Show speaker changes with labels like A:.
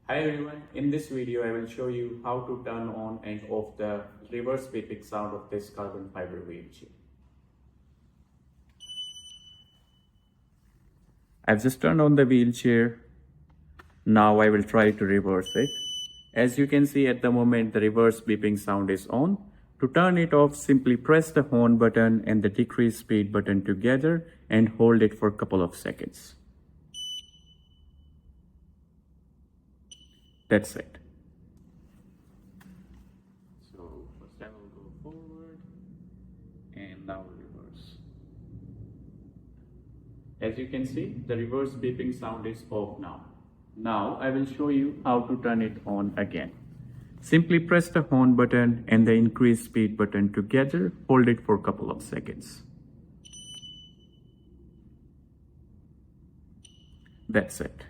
A: Hi everyone, in this video I will show you how to turn on and off the reverse beeping sound of this carbon fiber wheelchair. I've just turned on the wheelchair. Now I will try to reverse it. As you can see at the moment the reverse beeping sound is on. To turn it off, simply press the horn button and the decrease speed button together and hold it for a couple of seconds. That's it. So first I will go forward and now reverse. As you can see, the reverse beeping sound is off now. Now I will show you how to turn it on again. Simply press the horn button and the increase speed button together, hold it for a couple of seconds. That's it.